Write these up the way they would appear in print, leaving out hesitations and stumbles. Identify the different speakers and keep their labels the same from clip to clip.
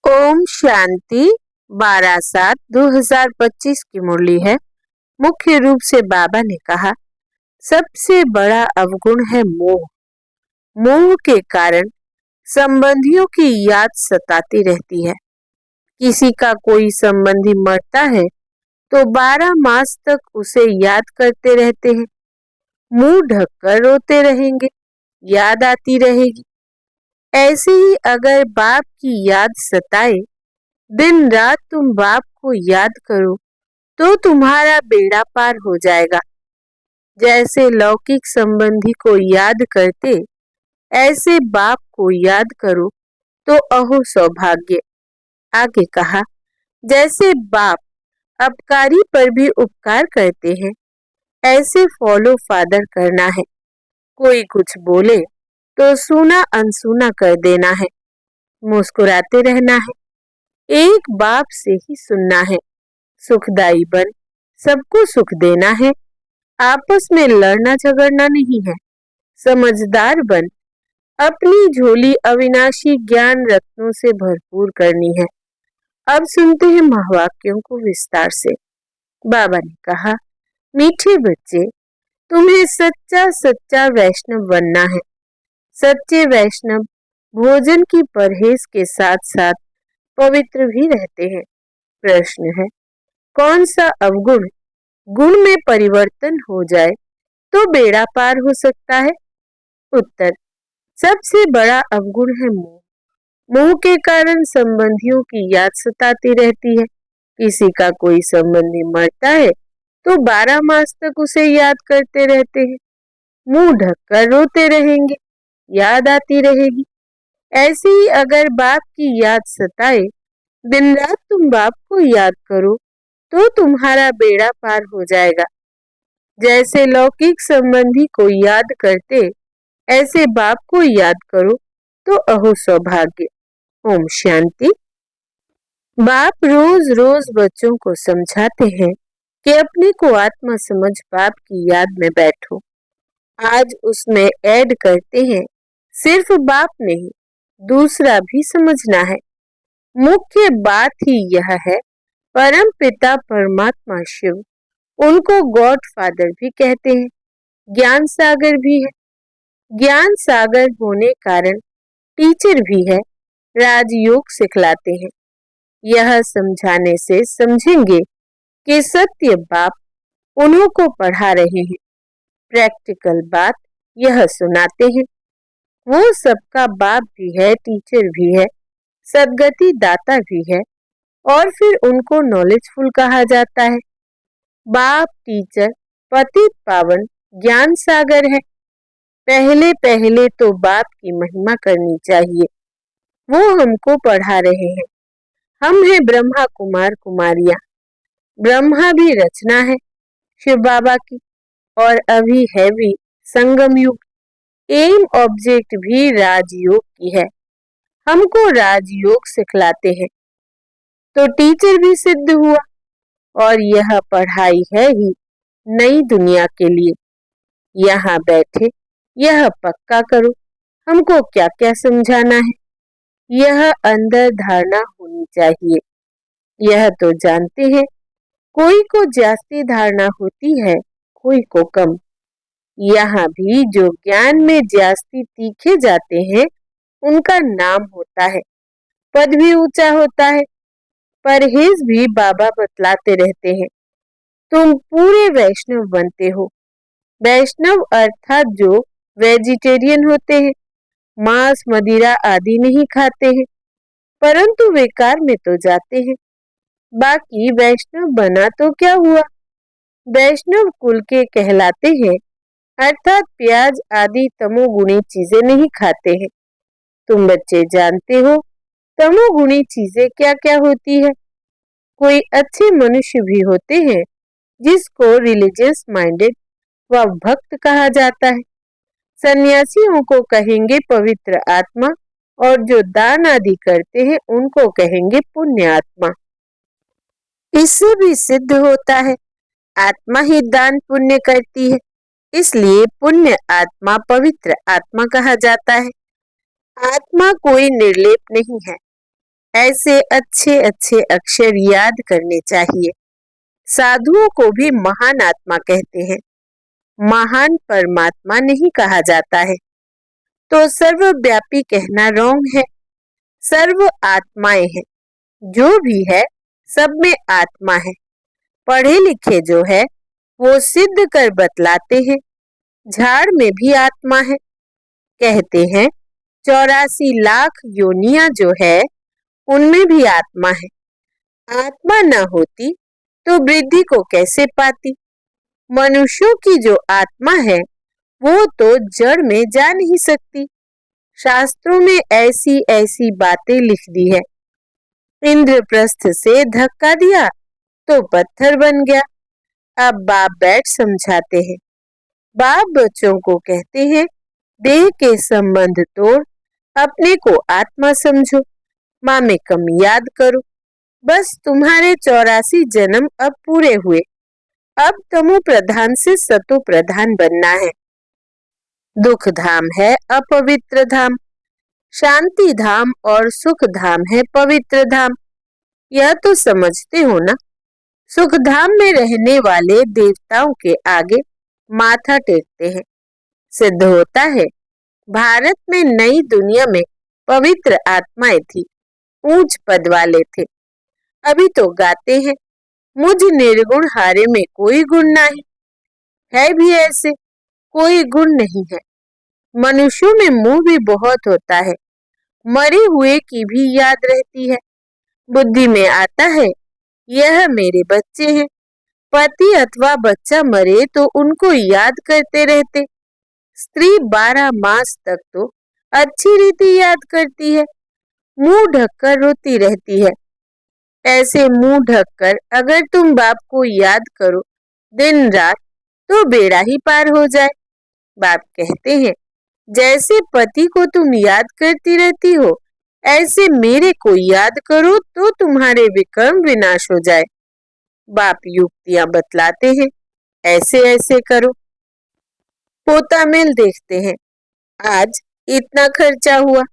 Speaker 1: ओम शांति। 12/7/2025 की मुरली है। मुख्य रूप से बाबा ने कहा, सबसे बड़ा अवगुण है मोह। मोह के कारण संबंधियों की याद सताती रहती है। किसी का कोई संबंधी मरता है तो 12 मास तक उसे याद करते रहते हैं। मुंह ढककर रोते रहेंगे, याद आती रहेगी। ऐसे ही अगर बाप की याद सताए, दिन रात तुम बाप को याद करो तो तुम्हारा बेड़ा पार हो जाएगा। जैसे लौकिक संबंधी को याद करते, ऐसे बाप को याद करो तो अहो सौभाग्य। आगे कहा, जैसे बाप अपकारी पर भी उपकार करते हैं, ऐसे फॉलो फादर करना है। कोई कुछ बोले तो सुना अनसुना कर देना है, मुस्कुराते रहना है, एक बाप से ही सुनना है। सुखदाई बन सबको सुख देना है, आपस में लड़ना झगड़ना नहीं है। समझदार बन अपनी झोली अविनाशी ज्ञान रत्नों से भरपूर करनी है। अब सुनते हैं महावाक्यों को विस्तार से। बाबा ने कहा, मीठे बच्चे, तुम्हें सच्चा सच्चा वैष्णव बनना है। सच्चे वैष्णव भोजन की परहेज के साथ साथ पवित्र भी रहते हैं। प्रश्न है, कौन सा अवगुण गुण में परिवर्तन हो जाए तो बेड़ा पार हो सकता है? उत्तर, सबसे बड़ा अवगुण है मोह। मोह के कारण संबंधियों की याद सताती रहती है। किसी का कोई संबंधी मरता है तो 12 मास तक उसे याद करते रहते हैं। मुंह ढककर रोते रहेंगे, याद आती रहेगी। ऐसे ही अगर बाप की याद सताए, दिन रात तुम बाप को याद करो तो तुम्हारा बेड़ा पार हो जाएगा। जैसे लौकिक संबंधी को याद करते, ऐसे बाप को याद करो तो अहो सौभाग्य। ओम शांति। बाप रोज रोज बच्चों को समझाते हैं कि अपने को आत्मा समझ बाप की याद में बैठो। आज उसमें ऐड करते हैं, सिर्फ बाप नहीं, दूसरा भी समझना है। मुख्य बात ही यह है, परम पिता परमात्मा शिव, उनको गॉड फादर भी कहते हैं, ज्ञान सागर भी है। ज्ञान सागर होने कारण टीचर भी है, राजयोग सिखलाते हैं। यह समझाने से समझेंगे कि सत्य बाप उन्हों को पढ़ा रहे हैं। प्रैक्टिकल बात यह सुनाते हैं। वो सबका बाप भी है, टीचर भी है, सदगति दाता भी है, और फिर उनको नॉलेजफुल कहा जाता है। बाप टीचर पतित पावन ज्ञान सागर है। पहले पहले तो बाप की महिमा करनी चाहिए। वो हमको पढ़ा रहे हैं। हम हैं ब्रह्मा कुमार कुमारियां। ब्रह्मा भी रचना है शिव बाबा की, और अभी है भी संगम युग। एम ऑब्जेक्ट भी राजयोग की है। हमको राजयोग सिखलाते हैं, तो टीचर भी सिद्ध हुआ। और यह पढ़ाई है ही नई दुनिया के लिए। यहाँ बैठे यह पक्का करो, हमको क्या क्या समझाना है। यह अंदर धारणा होनी चाहिए। यह तो जानते हैं, कोई को जास्ती धारणा होती है, कोई को कम। यहाँ भी जो ज्ञान में जास्ती तीखे जाते हैं, उनका नाम होता है, पद भी ऊंचा होता है। परहेज भी बाबा बतलाते रहते हैं। तुम पूरे वैष्णव बनते हो। वैष्णव अर्थात जो वेजिटेरियन होते हैं, मांस मदिरा आदि नहीं खाते हैं, परंतु विकार में तो जाते हैं। बाकी वैष्णव बना तो क्या हुआ, वैष्णव कुल के कहलाते हैं, अर्थात प्याज आदि तमोगुणी चीजें नहीं खाते हैं। तुम बच्चे जानते हो तमोगुणी चीजें क्या क्या होती है। कोई अच्छे मनुष्य भी होते हैं जिसको रिलीजियस माइंडेड व भक्त कहा जाता है। सन्यासियों को कहेंगे पवित्र आत्मा, और जो दान आदि करते हैं उनको कहेंगे पुण्य आत्मा। इससे भी सिद्ध होता है, आत्मा ही दान पुण्य करती है, इसलिए पुण्य आत्मा पवित्र आत्मा कहा जाता है। आत्मा कोई निर्लेप नहीं है, ऐसे अच्छे अच्छे अक्षर याद करने चाहिए। साधुओं को भी महान आत्मा कहते हैं, महान परमात्मा नहीं कहा जाता है। तो सर्वव्यापी कहना रॉन्ग है। सर्व आत्माएं हैं, जो भी है सब में आत्मा है। पढ़े लिखे जो है वो सिद्ध कर बतलाते हैं, झाड़ में भी आत्मा है। कहते हैं 84 लाख योनियां जो है उनमें भी आत्मा है। आत्मा न होती तो वृद्धि को कैसे पाती। मनुष्यों की जो आत्मा है वो तो जड़ में जा नहीं सकती। शास्त्रों में ऐसी ऐसी बातें लिख दी है। इंद्रप्रस्थ से धक्का दिया तो पत्थर बन गया। अब बाप बैठ समझाते हैं। बाप बच्चों को कहते हैं देह के संबंध तोड़, अपने को आत्मा समझो, माँ में कम याद करो। बस तुम्हारे 84 जन्म अब पूरे हुए। अब तमो प्रधान से सतो प्रधान बनना है। दुख धाम है अपवित्र धाम, शांति धाम और सुख धाम है पवित्र धाम। यह तो समझते हो ना। सुख धाम में रहने वाले देवताओं के आगे माथा टेकते हैं। सिद्ध होता है भारत में नई दुनिया में पवित्र आत्माएं थी, ऊंच पद वाले थे। अभी तो गाते हैं मुझ निर्गुण हारे में कोई गुण नहीं है। भी ऐसे कोई गुण नहीं है। मनुष्यों में मुंह भी बहुत होता है, मरे हुए की भी याद रहती है। बुद्धि में आता है यह मेरे बच्चे हैं। पति अथवा बच्चा मरे तो उनको याद करते रहते। स्त्री 12 मास तक तो अच्छी रीति याद करती है, मुंह ढककर रोती रहती है। ऐसे मुंह ढककर अगर तुम बाप को याद करो दिन रात तो बेड़ा ही पार हो जाए। बाप कहते हैं जैसे पति को तुम याद करती रहती हो, ऐसे मेरे को याद करो तो तुम्हारे विक्रम विनाश हो जाए। बाप युक्तियां बतलाते हैं, ऐसे ऐसे करो। पोता मेल देखते हैं, आज इतना खर्चा हुआ,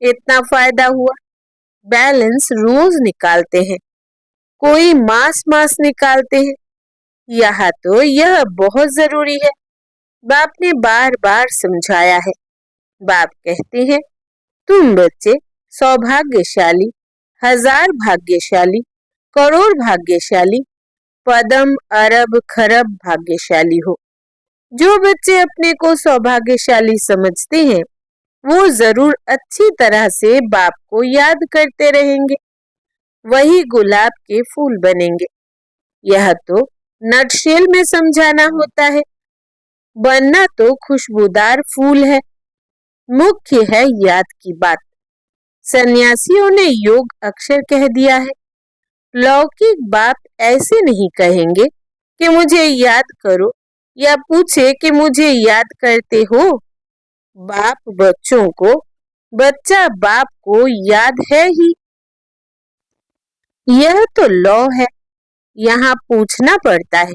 Speaker 1: इतना फायदा हुआ। बैलेंस रोज निकालते हैं, कोई मास मास निकालते हैं। यहाँ तो यह बहुत जरूरी है। बाप ने बार बार समझाया है। बाप कहते हैं तुम बच्चे सौभाग्यशाली, 1000 भाग्यशाली, करोड़ भाग्यशाली, पदम अरब खरब भाग्यशाली हो। जो बच्चे अपने को सौभाग्यशाली समझते हैं वो जरूर अच्छी तरह से बाप को याद करते रहेंगे, वही गुलाब के फूल बनेंगे। यह तो नटशेल में समझाना होता है। बनना तो खुशबूदार फूल है, मुख्य है याद की बात। सन्यासियों ने योग अक्षर कह दिया है। लौकिक बाप ऐसे नहीं कहेंगे कि मुझे याद करो या पूछे कि मुझे याद करते हो। बाप बच्चों को, बच्चा बाप को याद है ही। यह तो लौ है, यहाँ पूछना पड़ता है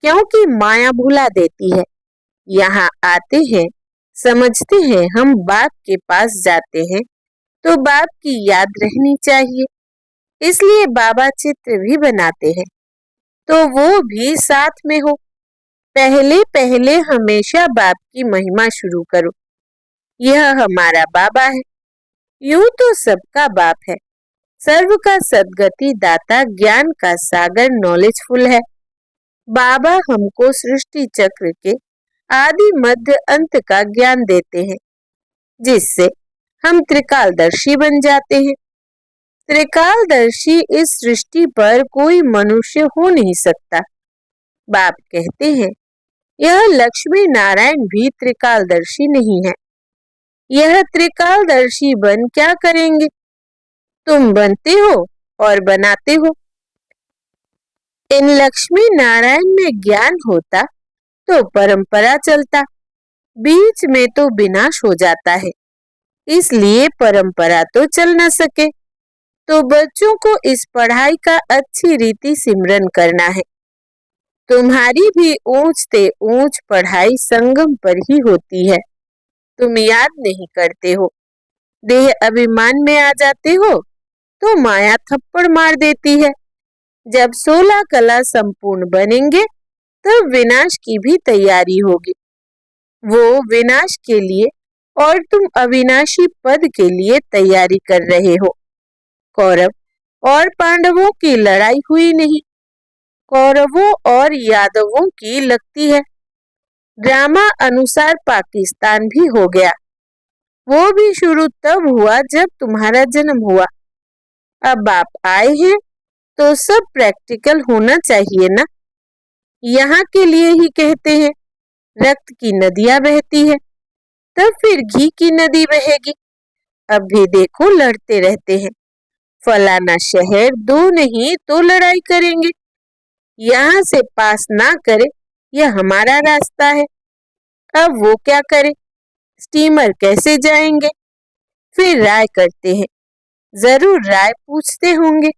Speaker 1: क्योंकि माया भुला देती है। यहाँ आते हैं, समझते हैं हम बाप के पास जाते हैं तो बाप की याद रहनी चाहिए, इसलिए बाबा चित्र भी बनाते हैं तो वो भी साथ में हो। पहले पहले हमेशा बाप की महिमा शुरू करो। यह हमारा बाबा है। यूं तो सबका बाप है, सर्व का सद्गति दाता, ज्ञान का सागर, नॉलेजफुल है। बाबा हमको सृष्टि चक्र के आदि मध्य अंत का ज्ञान देते हैं, जिससे हम त्रिकालदर्शी बन जाते हैं। त्रिकालदर्शी इस सृष्टि पर कोई मनुष्य हो नहीं सकता। बाप कहते हैं यह लक्ष्मी नारायण भी त्रिकालदर्शी नहीं है। यह त्रिकालदर्शी बन क्या करेंगे। तुम बनते हो और बनाते हो। इन लक्ष्मी नारायण में ज्ञान होता तो परंपरा चलता, बीच में तो विनाश हो जाता है, इसलिए परंपरा तो चल न सके। तो बच्चों को इस पढ़ाई का अच्छी रीति सिमरन करना है। तुम्हारी भी ऊंच ते ऊंच पढ़ाई संगम पर ही होती है। तुम याद नहीं करते हो, देह अभिमान में आ जाते हो तो माया थप्पड़ मार देती है। जब 16 कला संपूर्ण बनेंगे तब विनाश की भी तैयारी होगी। वो विनाश के लिए और तुम अविनाशी पद के लिए तैयारी कर रहे हो। कौरव और पांडवों की लड़ाई हुई नहीं, कौरवों और यादवों की लगती है। ड्रामा अनुसार पाकिस्तान भी हो गया। वो भी शुरू तब हुआ जब तुम्हारा जन्म हुआ। अब आप आए हैं तो सब प्रैक्टिकल होना चाहिए ना। यहाँ के लिए ही कहते हैं रक्त की नदियां बहती है, तब फिर घी की नदी बहेगी। अब भी देखो लड़ते रहते हैं। फलाना शहर दो नहीं तो लड़ाई करेंगे। यहाँ से पास ना करे, यह हमारा रास्ता है। अब वो क्या करे, स्टीमर कैसे जाएंगे? फिर राय करते हैं, जरूर राय पूछते होंगे।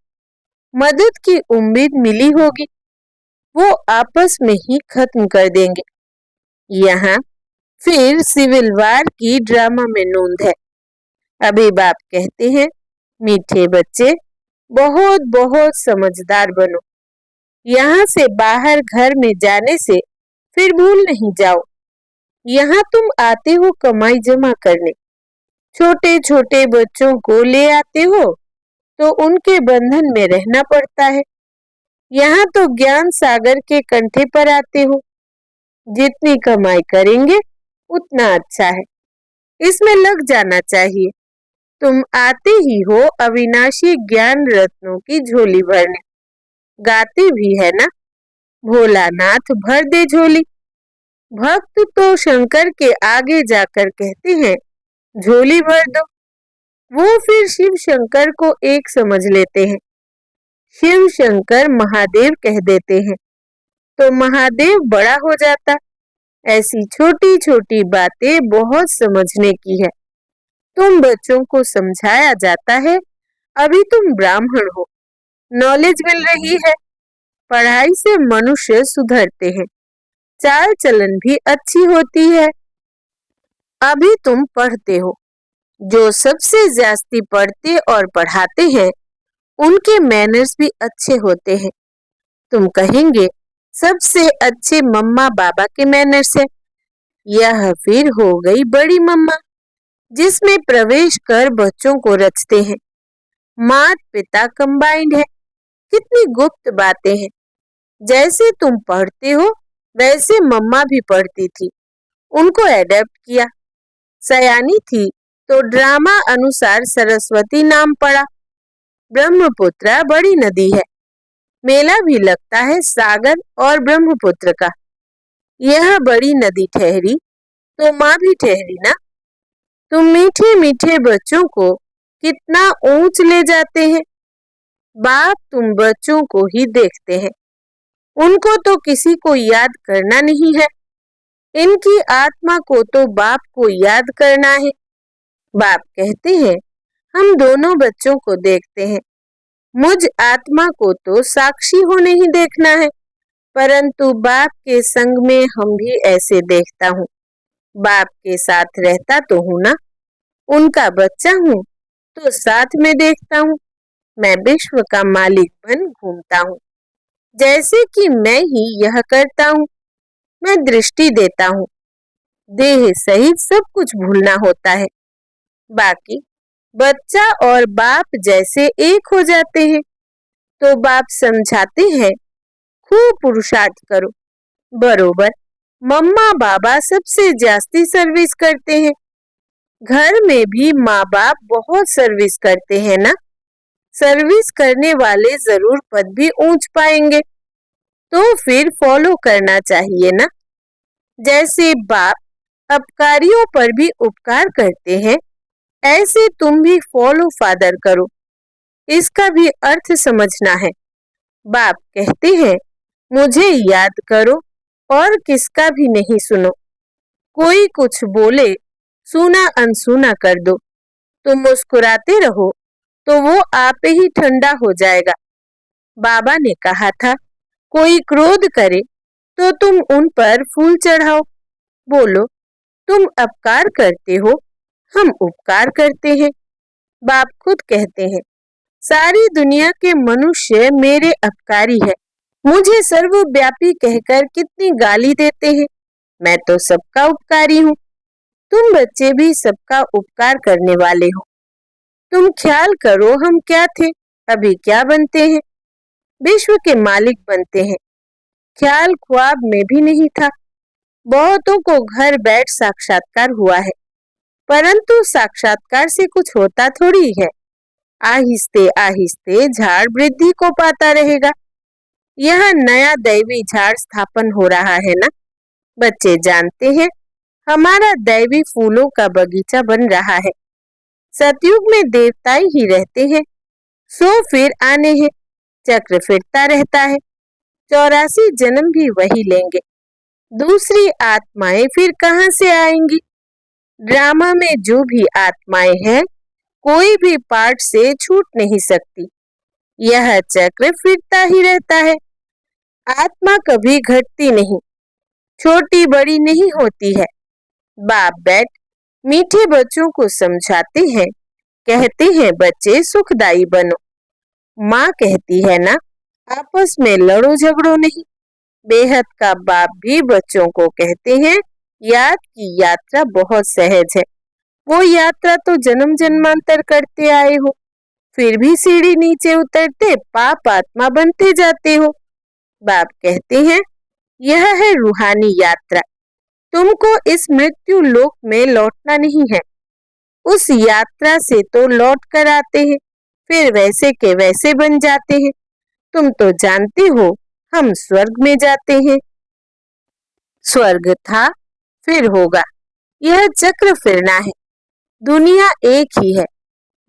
Speaker 1: मदद की उम्मीद मिली होगी, वो आपस में ही खत्म कर देंगे। यहाँ फिर सिविल वार की ड्रामा में नोंद है। अभी बाप कहते हैं, मीठे बच्चे बहुत बहुत समझदार बनो। यहाँ से बाहर घर में जाने से फिर भूल नहीं जाओ। यहाँ तुम आते हो कमाई जमा करने, छोटे छोटे बच्चों को ले आते हो तो उनके बंधन में रहना पड़ता है। यहाँ तो ज्ञान सागर के कंठे पर आते हो। जितनी कमाई करेंगे उतना अच्छा है, इसमें लग जाना चाहिए। तुम आते ही हो अविनाशी ज्ञान रत्नों की झोली भरने। गाते भी है ना, भोलानाथ भर दे झोली। भक्त तो शंकर के आगे जाकर कहते हैं, झोली भर दो। वो फिर शिव शंकर को एक समझ लेते हैं। शिव शंकर महादेव कह देते हैं तो महादेव बड़ा हो जाता। ऐसी छोटी छोटी बातें बहुत समझने की है। तुम बच्चों को समझाया जाता है, अभी तुम ब्राह्मण हो, नॉलेज मिल रही है। पढ़ाई से मनुष्य सुधरते हैं, चाल चलन भी अच्छी होती है। अभी तुम पढ़ते हो। जो सबसे ज्यादा पढ़ते और पढ़ाते हैं उनके मैनर्स भी अच्छे होते हैं। तुम कहेंगे सबसे अच्छे मम्मा बाबा के मैनर्स है। यह फिर हो गई बड़ी मम्मा, जिसमें प्रवेश कर बच्चों को रचते हैं। मात पिता कंबाइंड है। कितनी गुप्त बातें हैं। जैसे तुम पढ़ते हो वैसे मम्मा भी पढ़ती थी, उनको एडेप्ट किया। सयानी थी तो ड्रामा अनुसार सरस्वती नाम पड़ा। ब्रह्मपुत्र बड़ी नदी है, मेला भी लगता है सागर और ब्रह्मपुत्र का। यह बड़ी नदी ठहरी तो माँ भी ठहरी ना। तुम मीठे मीठे बच्चों को कितना ऊंच ले जाते हैं। बाप तुम बच्चों को ही देखते हैं, उनको तो किसी को याद करना नहीं है। इनकी आत्मा को तो बाप को याद करना है। बाप कहते हैं, हम दोनों बच्चों को देखते हैं। मुझ आत्मा को तो साक्षी होने ही देखना है, परंतु बाप के संग में हम भी ऐसे देखता हूँ। बाप के साथ रहता तो हूँ ना, उनका बच्चा हूँ तो साथ में देखता हूँ। मैं विश्व का मालिक बन घूमता हूँ, जैसे कि मैं ही यह करता हूँ। मैं दृष्टि देता हूँ, देह सहित सब कुछ भूलना होता है। बाकी बच्चा और बाप जैसे एक हो जाते हैं तो बाप समझाते हैं, खूब पुरुषार्थ करो। बरोबर मम्मा बाबा सबसे जास्ती सर्विस करते हैं। घर में भी माँ बाप बहुत सर्विस करते हैं ना। सर्विस करने वाले जरूर पद भी ऊंच पाएंगे, तो फिर फॉलो करना चाहिए ना। जैसे बाप अपकारियों पर भी उपकार करते हैं, ऐसे तुम भी फॉलो फादर करो। इसका भी अर्थ समझना है। बाप कहते हैं, मुझे याद करो और किसका भी नहीं सुनो। कोई कुछ बोले सुना अनसुना कर दो। तुम मुस्कुराते रहो तो वो आप ही ठंडा हो जाएगा। बाबा ने कहा था, कोई क्रोध करे तो तुम उन पर फूल चढ़ाओ। बोलो, तुम अपकार करते हो, हम उपकार करते हैं। बाप खुद कहते हैं, सारी दुनिया के मनुष्य मेरे अपकारी है। मुझे सर्वव्यापी कहकर कितनी गाली देते हैं। मैं तो सबका उपकारी हूँ। तुम बच्चे भी सबका उपकार करने वाले हो। तुम ख्याल करो, हम क्या थे, अभी क्या बनते हैं। विश्व के मालिक बनते हैं। ख्याल ख्वाब में भी नहीं था। बहुतों को घर बैठ साक्षात्कार हुआ है, परंतु साक्षात्कार से कुछ होता थोड़ी है। आहिस्ते आहिस्ते झाड़ वृद्धि को पाता रहेगा। यह नया दैवी झाड़ स्थापन हो रहा है ना। बच्चे जानते हैं, हमारा दैवी फूलों का बगीचा बन रहा है। सतयुग में देवताएं ही रहते हैं, सो फिर आने हैं। चक्र फिरता रहता है। 84 जन्म भी वही लेंगे। दूसरी आत्माएं फिर कहाँ से आएंगी। ड्रामा में जो भी आत्माएं हैं, कोई भी पार्ट से छूट नहीं सकती। यह चक्र फिरता ही रहता है। आत्मा कभी घटती नहीं, छोटी बड़ी नहीं होती है। बाप बैठ मीठे बच्चों को समझाते हैं, कहते हैं बच्चे सुखदाई बनो। माँ कहती है ना, आपस में लड़ो झगड़ो नहीं। बेहद का बाप भी बच्चों को कहते हैं, याद की यात्रा बहुत सहज है। वो यात्रा तो जन्म जन्मांतर करते आए हो, फिर भी सीढ़ी नीचे उतरते पाप आत्मा बनते जाते हो। बाप कहते हैं, यह है रूहानी यात्रा। तुमको इस मृत्यु लोक में लौटना नहीं है। उस यात्रा से तो लौट कर आते हैं, फिर वैसे के वैसे बन जाते हैं। तुम तो जानते हो, हम स्वर्ग में जाते हैं। स्वर्ग था, फिर होगा। यह चक्र फिरना है। दुनिया एक ही है,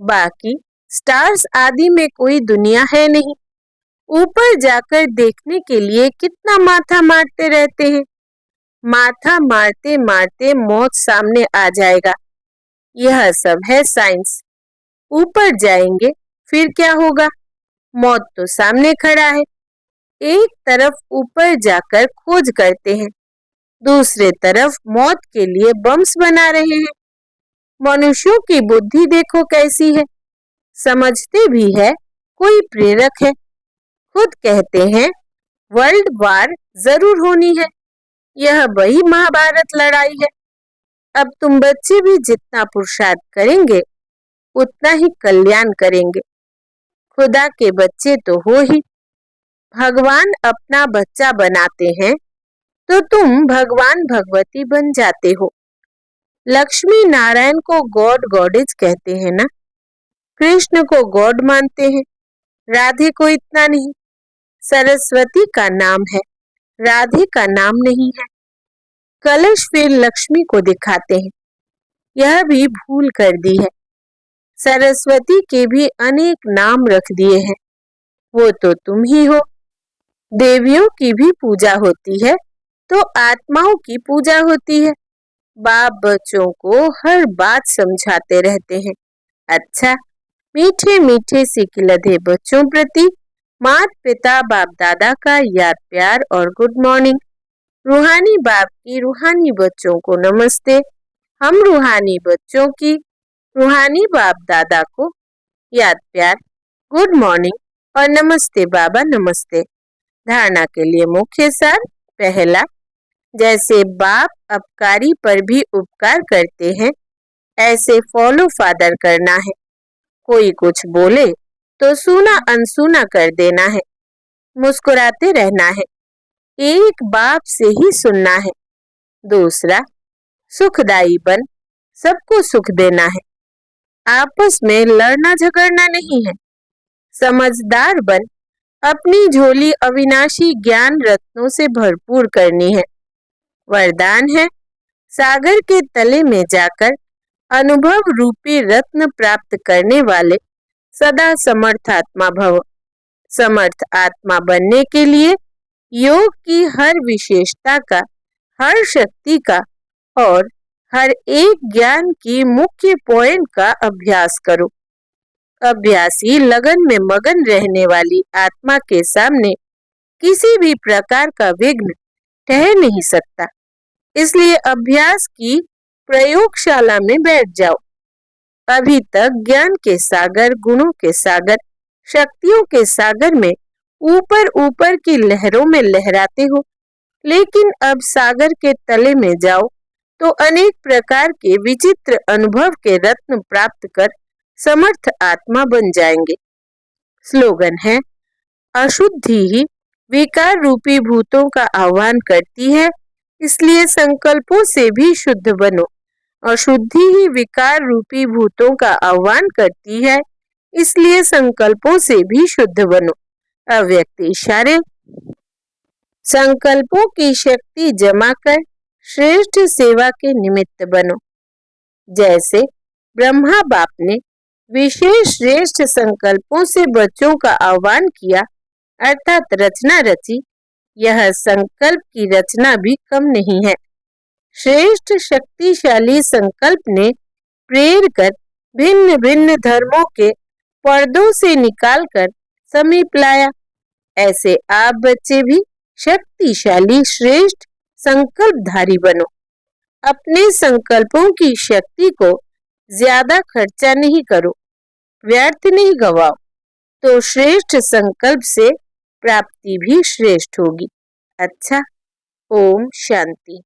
Speaker 1: बाकी स्टार्स आदि में कोई दुनिया है नहीं। ऊपर जाकर देखने के लिए कितना माथा मारते रहते हैं। माथा मारते मारते मौत सामने आ जाएगा। यह सब है साइंस। ऊपर जाएंगे, फिर क्या होगा। मौत तो सामने खड़ा है। एक तरफ ऊपर जाकर खोज करते हैं, दूसरे तरफ मौत के लिए बम्स बना रहे हैं। मनुष्यों की बुद्धि देखो कैसी है। समझते भी है कोई प्रेरक है। खुद कहते हैं वर्ल्ड वार जरूर होनी है। यह वही महाभारत लड़ाई है। अब तुम बच्चे भी जितना पुरुषार्थ करेंगे, उतना ही कल्याण करेंगे। खुदा के बच्चे तो हो ही। भगवान अपना बच्चा बनाते हैं, तो तुम भगवान भगवती बन जाते हो। लक्ष्मी नारायण को गॉड गॉडेज कहते हैं ना। कृष्ण को गॉड मानते हैं, राधे को इतना नहीं। सरस्वती का नाम है, राधे का नाम नहीं है। कलश फिर लक्ष्मी को दिखाते हैं, यह भी भूल कर दी है। सरस्वती के भी अनेक नाम रख दिए हैं, वो तो तुम ही हो। देवियों की भी पूजा होती है, तो आत्माओं की पूजा होती है। बाप बच्चों को हर बात समझाते रहते हैं। अच्छा, मीठे मीठे सिकिलधे बच्चों प्रति माता पिता बाप दादा का याद प्यार और गुड मॉर्निंग। रूहानी बाप की रूहानी बच्चों को नमस्ते। हम रूहानी बच्चों की रूहानी बाप दादा को याद प्यार, गुड मॉर्निंग और नमस्ते बाबा नमस्ते। धारणा के लिए मुख्य सार। पहला, जैसे बाप अपकारी पर भी उपकार करते हैं, ऐसे फॉलो फादर करना है। कोई कुछ बोले तो सुना अनसुना कर देना है, मुस्कुराते रहना है। एक बाप से ही सुनना है। दूसरा, सुखदाई बन सबको सुख देना है। आपस में लड़ना झगड़ना नहीं है। समझदार बन अपनी झोली अविनाशी ज्ञान रत्नों से भरपूर करनी है। वरदान है, सागर के तले में जाकर अनुभव रूपी रत्न प्राप्त करने वाले सदा समर्थ आत्मा भव। समर्थ आत्मा बनने के लिए योग की हर विशेषता का, हर शक्ति का और हर एक ज्ञान की मुख्य पॉइंट का अभ्यास करो। अभ्यासी लगन में मगन रहने वाली आत्मा के सामने किसी भी प्रकार का विघ्न ठहर नहीं सकता। इसलिए अभ्यास की प्रयोगशाला में बैठ जाओ। अभी तक ज्ञान के सागर, गुणों के सागर, शक्तियों के सागर में ऊपर ऊपर की लहरों में लहराते हो, लेकिन अब सागर के तले में जाओ तो अनेक प्रकार के विचित्र अनुभव के रत्न प्राप्त कर समर्थ आत्मा बन जाएंगे। स्लोगन है, अशुद्धि ही विकार रूपी भूतों का आह्वान करती है, इसलिए संकल्पों से भी शुद्ध बनो। अशुद्धि ही विकार रूपी भूतों का आह्वान करती है, इसलिए संकल्पों से भी शुद्ध बनो। अव्यक्त इशारे। संकल्पों की शक्ति जमा कर श्रेष्ठ सेवा के निमित्त बनो। जैसे ब्रह्मा बाप ने विशेष श्रेष्ठ संकल्पों से बच्चों का आह्वान किया, अर्थात रचना रची, यह संकल्प की रचना भी कम नहीं है। श्रेष्ठ शक्तिशाली संकल्प ने प्रेर कर भिन्न भिन्न धर्मों के पर्दों से निकालकर समीप लाया। ऐसे आप बच्चे भी शक्तिशाली श्रेष्ठ संकल्पधारी बनो। अपने संकल्पों की शक्ति को ज्यादा खर्चा नहीं करो, व्यर्थ नहीं गवाओ, तो श्रेष्ठ संकल्प से प्राप्ति भी श्रेष्ठ होगी। अच्छा, ओम शांति।